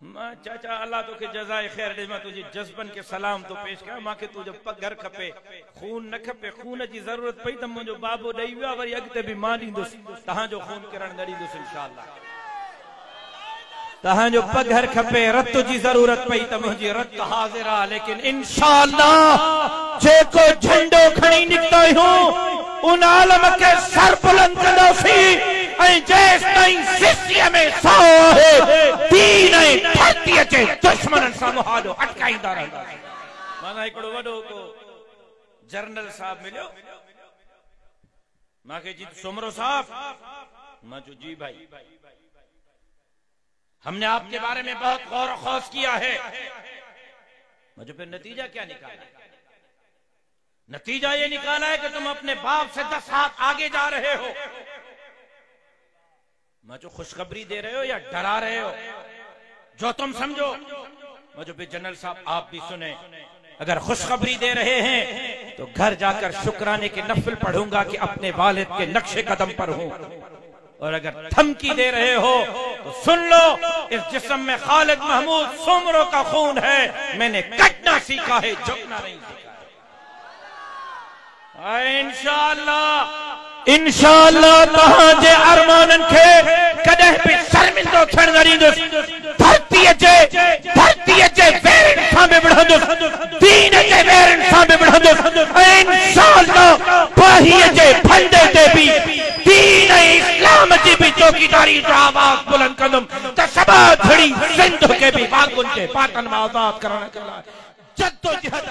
चाचा अल्लाह तो के जज़ाए खैर दे। मैं तुझे जज्बन के सलाम तो पेश कया। मां के तुझे पगर खपे, खून न खपे। खून जी जरूरत पई त मुंहिंजो बाबो ॾेई वियो वरी अॻिते बि मां ॾींदुसि। तव्हांजो खून किरण न ॾींदुसि इंशाअल्लाह। तव्हांजो पगर खपे, रत जी जरूरत पई त मुंहिंजी रत हाज़िर आहे। लेकिन इंशाअल्लाह जेको झंडो खणी निकतो हूं उन आलम के सर बुलंद कंदोसीं। जेस ताईं सिस्टम में सौ है दीन धरती अचे दुश्मन सां मुहादो अटकाईंदा रहंदा। माना हिकिड़ो वॾो को जनरल साहब मिलियो मांखे जी सुमरो साहब। मां चयो जी भाई, हमने आपके बारे में बहुत गौर और खौफ किया है। मुझे फिर नतीजा क्या निकाला? नतीजा ये निकाला है कि तुम अपने बाप से 10 हाथ आगे जा रहे हो। मैं जो खुशखबरी दे रहे हो या डरा रहे हो, जो तुम समझो। मुझे भी जनरल साहब आप भी सुने, अगर खुशखबरी दे रहे हैं तो घर जाकर शुक्राने के नफल पढ़ूंगा कि अपने वालिद के नक्शे कदम पर हूं। और अगर धमकी दे रहे हो तो सुन लो, इस जिस्म में खालिद महमूद सुमरो का खून है। मैंने कटना सीखा है, झुकना नहीं सीखा है। इंशाअल्लाह इंशाअल्लाह तहांजे अरमानन खे कदे भी शर्मिंदो थियण न ॾींदुसि। धरती जे वेरनि सां बि विढ़ंदुसि, दीन जे वेरनि सां बि विढ़ंदुसि। इंशाअल्लाह बाहीअ जे फंदे ते बि दीन इस्लाम जी भी चौकीदारी जो आवाज बुलंद कंदुमि त सबा धड़ी सिंध के भी वागुन जे पाटन में आजाद करण के लाइ जद्दोजहद